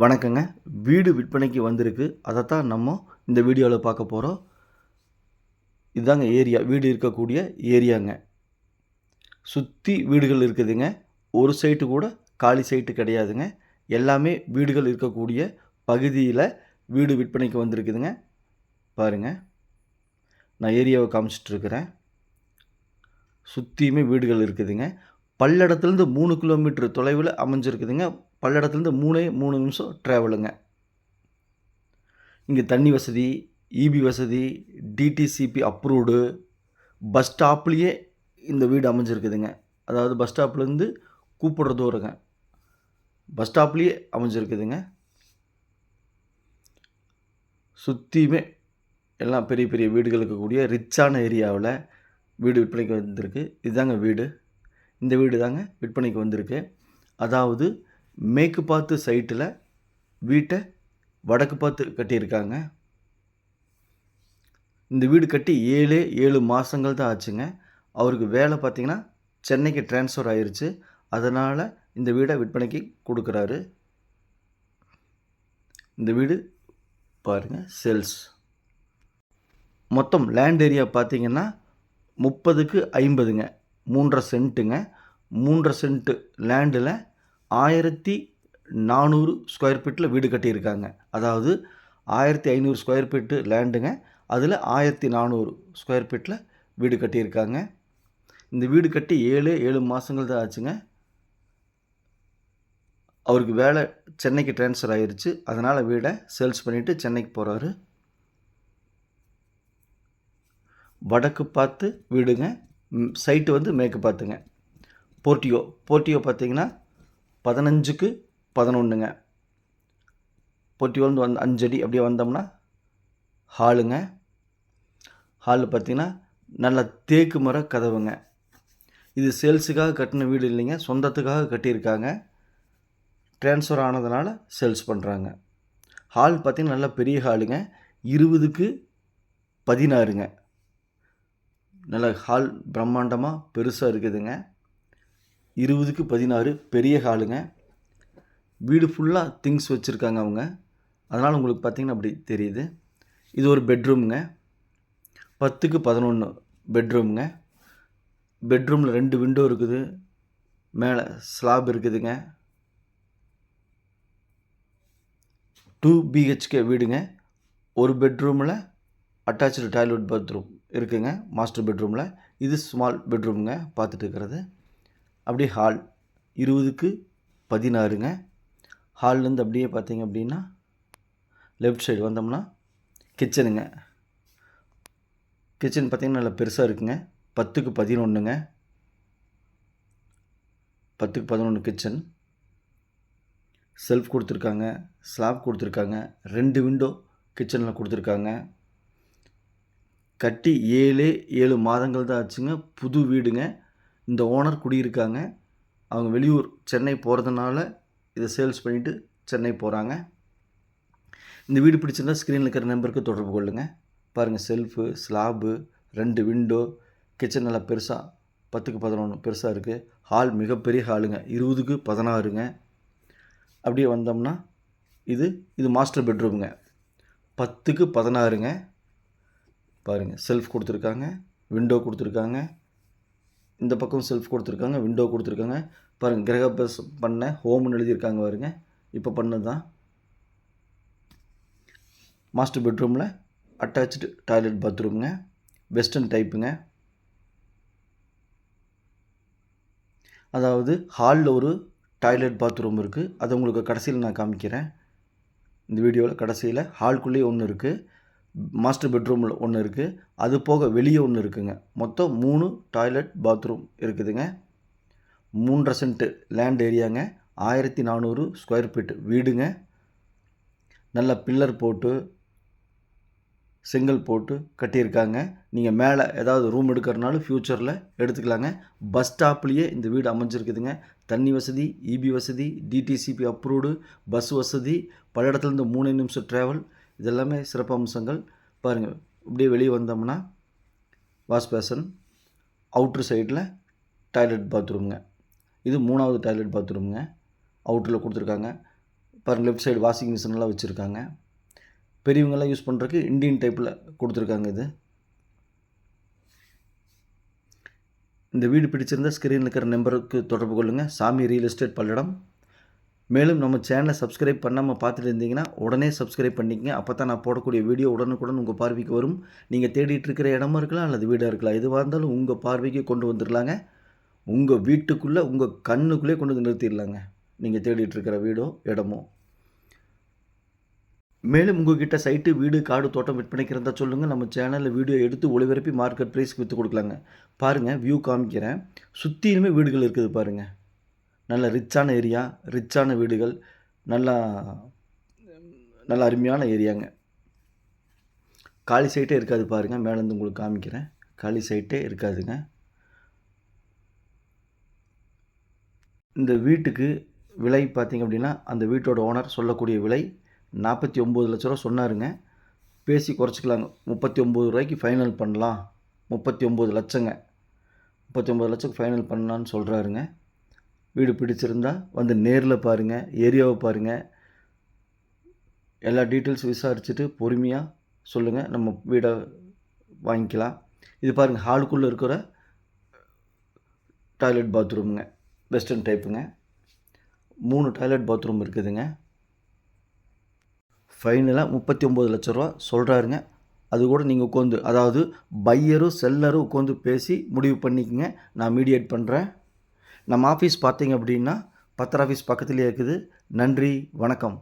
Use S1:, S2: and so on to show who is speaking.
S1: வணக்கங்க. வீடு விற்பனைக்கு வந்திருக்கு. அதைத்தான் நம்ம இந்த வீடியோவில் பார்க்க போகிறோம். இதுதாங்க ஏரியா, வீடு இருக்கக்கூடிய ஏரியாங்க. சுற்றி வீடுகள் இருக்குதுங்க. ஒரு சைட்டு கூட காலி சைட்டு கிடையாதுங்க. எல்லாமே வீடுகள் இருக்கக்கூடிய பகுதியில் வீடு விற்பனைக்கு வந்திருக்குதுங்க. பாருங்கள், நான் ஏரியாவை காமிச்சிட்ருக்கிறேன். சுற்றியுமே வீடுகள் இருக்குதுங்க. பல்லடத்துலேருந்து 3 கிலோமீட்டர் தொலைவில் அமைஞ்சிருக்குதுங்க. பல்லடத்துலேருந்து 3 நிமிஷம் ட்ராவலுங்க. இங்கே தண்ணி வசதி, இபி வசதி, டிடிசிபி அப்ரூவ்டு, பஸ் ஸ்டாப்லேயே இந்த வீடு அமைஞ்சிருக்குதுங்க. அதாவது பஸ் ஸ்டாப்லேருந்து கூப்பிடுற தூரங்க, பஸ் ஸ்டாப்லேயே அமைஞ்சிருக்குதுங்க. சுற்றியுமே எல்லாம் பெரிய பெரிய வீடுகள் இருக்கக்கூடிய ரிச்சான ஏரியாவில் வீடு விற்பனைக்கு வந்திருக்கு. இதுதாங்க வீடு. இந்த வீடு தாங்க விற்பனைக்கு வந்திருக்கு. அதாவது மேற்கு பார்த்து சைட்டில் வீட்டை வடக்கு பார்த்து கட்டியிருக்காங்க. இந்த வீடு கட்டி 7 மாதங்கள் தான் ஆச்சுங்க. அவருக்கு வேலை பார்த்திங்கன்னா சென்னைக்கு ட்ரான்ஸ்ஃபர் ஆயிடுச்சு. அதனால் இந்த வீடை விற்பனைக்கு கொடுக்குறாரு. இந்த வீடு பாருங்கள், சேல்ஸ். மொத்தம் லேண்ட் ஏரியா பார்த்திங்கன்னா 30க்கு 50ங்க, 3.5 சென்ட்டுங்க. 3.5 சென்ட்டு லேண்டில் 1400 ஸ்கொயர் ஃபீட்டில் வீடு கட்டியிருக்காங்க. அதாவது 1500 ஸ்கொயர் ஃபீட்டு லேண்டுங்க, அதில் 1400 ஸ்கொயர் ஃபீட்டில் வீடு கட்டியிருக்காங்க. இந்த வீடு கட்டி 7 மாதங்கள் தான் ஆச்சுங்க. அவருக்கு வேலை சென்னைக்கு ட்ரான்ஸ்ஃபர் ஆகிருச்சு. அதனால் வீடை சேல்ஸ் பண்ணிவிட்டு சென்னைக்கு போகிறாரு. வடக்கு பார்த்து வீடுங்க. சைட்டு வந்து மேற்கு பார்த்துங்க. போர்ட்டியோ பார்த்திங்கன்னா 15க்கு 11ங்க. போர்ட்டியோலேருந்து 5 அடி அப்படியே வந்தோம்னா ஹாலுங்க. ஹாலில் பார்த்திங்கன்னா நல்ல தேக்கு மர கதவுங்க. இது சேல்ஸுக்காக கட்டின வீடு இல்லைங்க, சொந்தத்துக்காக கட்டியிருக்காங்க. ட்ரான்ஸ்ஃபர் ஆனதுனால சேல்ஸ் பண்ணுறாங்க. ஹால் பார்த்திங்கன்னா நல்ல பெரிய ஹாலுங்க. 20க்கு 16ங்க. நல்ல ஹால் பிரம்மாண்டமாக பெருசாக இருக்குதுங்க. 20க்கு 16 பெரிய ஹாலுங்க. வீடு ஃபுல்லாக திங்ஸ் வச்சுருக்காங்க அவங்க. அதனால் உங்களுக்கு பார்த்திங்கன்னா அப்படி தெரியுது. இது ஒரு பெட்ரூமுங்க. 10க்கு 11 பெட்ரூமுங்க. பெட்ரூமில் 2 விண்டோ இருக்குது. மேலே ஸ்லாப் இருக்குதுங்க. 2 BHK வீடுங்க. ஒரு பெட்ரூமில் அட்டாச்சு டாய்லெட் பாத்ரூம் இருக்குங்க மாஸ்டர் பெட்ரூமில். இது ஸ்மால் பெட்ரூமுங்க பார்த்துட்டு இருக்கிறது. அப்படியே ஹால் 20க்கு 16ங்க. ஹால்லேருந்து அப்படியே பார்த்திங்க அப்படின்னா லெஃப்ட் சைடு வந்தோம்னா கிச்சனுங்க. கிச்சன் பார்த்திங்கன்னா நல்லா பெருசாக இருக்குங்க. 10க்கு 11ங்க. 10க்கு 11 கிச்சன். செல்ஃப் கொடுத்துருக்காங்க, ஸ்லாப் கொடுத்துருக்காங்க, 2 விண்டோ கிச்சனில் கொடுத்துருக்காங்க. கட்டி 7 மாதங்கள் தான் ஆச்சுங்க. புது வீடுங்க. இந்த ஓனர் குடியிருக்காங்க. அவங்க வெளியூர் சென்னை போகிறதுனால இதை சேல்ஸ் பண்ணிவிட்டு சென்னை போகிறாங்க. இந்த வீடு பிடிச்சிருந்தால் ஸ்க்ரீனில் இருக்கிற நம்பருக்கு தொடர்பு கொள்ளுங்கள். பாருங்கள், செல்ஃபு, ஸ்லாபு, 2 விண்டோ, கிச்சன் நல்லா பெருசாக 10க்கு 11 பெருசாக இருக்குது. ஹால் மிகப்பெரிய ஹாலுங்க. 20க்கு 16ங்க. அப்படியே வந்தோம்னா இது மாஸ்டர் பெட்ரூமுங்க. 10க்கு 16ங்க. பாருங்கள், செல்ஃப் கொடுத்துருக்காங்க, விண்டோ கொடுத்துருக்காங்க. இந்த பக்கம் செல்ஃப் கொடுத்துருக்காங்க, விண்டோ கொடுத்துருக்காங்க. பாருங்கள், கிரகபஸ் பண்ண ஹோம்னு எழுதியிருக்காங்க பாருங்க. இப்போ பண்ணது தான். மாஸ்டர் பெட்ரூமில் அட்டாச்சு டாய்லெட் பாத்ரூமுங்க. வெஸ்டர்ன் டைப்புங்க. அதாவது ஹாலில் ஒரு டாய்லெட் பாத்ரூம் இருக்குது. அதை உங்களுக்கு கடைசியில் நான் காமிக்கிறேன். இந்த வீடியோவில் கடைசியில் ஹால்குள்ளேயே ஒன்று இருக்குது. மாஸ்டர் பெட்ரூமில் ஒன்று இருக்குது. அது போக வெளியே ஒன்று இருக்குதுங்க. மொத்தம் 3 டாய்லெட் பாத்ரூம் இருக்குதுங்க. 3.5 சென்ட்டு லேண்ட் ஏரியாங்க. 1400 ஸ்கொயர் ஃபீட் வீடுங்க. நல்ல பில்லர் போட்டு செங்கல் போட்டு கட்டியிருக்காங்க. நீங்கள் மேலே ஏதாவது ரூம் எடுக்கிறனாலும் ஃப்யூச்சரில் எடுத்துக்கலாங்க. பஸ் ஸ்டாப்லேயே இந்த வீடு அமைஞ்சிருக்குதுங்க. தண்ணி வசதி, இபி வசதி, டிடிசிபி அப்ரூவ்டு, பஸ் வசதி, பல்லடத்துலேருந்து 3 நிமிஷம் ட்ராவல். இதெல்லாமே சிறப்பு அம்சங்கள். பாருங்கள், இப்படியே வெளியே வந்தோம்னா வாஷ் பேசன், அவுட்ரு சைடில் டாய்லெட் பாத்ரூமுங்க. இது 3வது டாய்லெட் பாத்ரூமுங்க. அவுட்டரில் கொடுத்துருக்காங்க. பாருங்கள் லெஃப்ட் சைடு வாஷிங் மிஷின்லாம் வச்சுருக்காங்க. பெரியவங்கெல்லாம் யூஸ் பண்ணுறதுக்கு இண்டியன் டைப்பில் கொடுத்துருக்காங்க இது. இந்த வீடு பிடிச்சிருந்தால் ஸ்க்ரீனில் இருக்கிற நம்பருக்கு தொடர்பு கொள்ளுங்கள். சாமி ரியல் எஸ்டேட் பல்லடம். மேலும் நம்ம சேனலை சப்ஸ்கிரைப் பண்ணாமல் பார்த்துட்டு இருந்தீங்கன்னா உடனே சப்ஸ்கிரைப் பண்ணிக்கங்க. அப்போ தான் நான் போடக்கூடிய வீடியோ உடனுக்குடன் உங்கள் பார்வைக்கு வரும். நீங்கள் தேடிட்டு இருக்கிற இடமா இருக்கலாம் அல்லது வீடாக இருக்கலாம், எதுவாக இருந்தாலும் உங்கள் பார்வைக்கு கொண்டு வந்துடலாங்க. உங்கள் வீட்டுக்குள்ளே உங்கள் கண்ணுக்குள்ளே கொண்டு வந்து நிறுத்திடலாங்க நீங்கள் தேடிட்டு இருக்கிற வீடோ இடமோ. மேலும் உங்கள்கிட்ட சைட்டு, வீடு, காடு, தோட்டம் விற்பனைக்கு இருந்தால் சொல்லுங்கள். நம்ம சேனலில் வீடியோ எடுத்து ஒளிபரப்பி மார்க்கெட் ப்ரைஸ்க்கு விற்று கொடுக்கலாங்க. பாருங்கள், வியூ காமிக்கிறேன். சுற்றிலுமே வீடுகள் இருக்குது பாருங்கள். நல்ல ரிச்சான ஏரியா, ரிச்சான வீடுகள், நல்லா நல்ல அருமையான ஏரியாங்க. காலி சைட்டே இருக்காது பாருங்கள். மேலேருந்து உங்களுக்கு காமிக்கிறேன். காலி சைட்டே இருக்காதுங்க. இந்த வீட்டுக்கு விலை பார்த்திங்க அப்படின்னா, அந்த வீட்டோட ஓனர் சொல்லக்கூடிய விலை 49 லட்ச ரூபா சொன்னாருங்க. பேசி குறைச்சிக்கலாங்க. 39 ரூபாய்க்கு ஃபைனல் பண்ணலாம். 39 லட்சங்க. 39 லட்சத்துக்கு ஃபைனல் பண்ணலான்னு சொல்கிறாருங்க. வீடு பிடிச்சிருந்தா வந்து நேரில் பாருங்கள், ஏரியாவை பாருங்கள், எல்லா டீட்டெயில்ஸ் விசாரிச்சுட்டு பொறுமையாக சொல்லுங்கள். நம்ம வீடை வாங்கிக்கலாம். இது பாருங்கள், ஹாலுக்குள்ளே இருக்கிற டாய்லெட் பாத்ரூமுங்க, வெஸ்டர்ன் டைப்புங்க. 3 டாய்லெட் பாத்ரூம் இருக்குதுங்க. ஃபைனலாக 39 லட்ச ரூபா சொல்கிறாருங்க. அது கூட நீங்கள் உட்காந்து, அதாவது பையரும் செல்லரும் உட்காந்து பேசி முடிவு பண்ணிக்கங்க. நான் மீடியேட் பண்ணுறேன். நம்ம ஆஃபீஸ் பார்த்தீங்க அப்படின்னா பத்திர ஆஃபீஸ் பக்கத்துலேயே இருக்குது. நன்றி, வணக்கம்.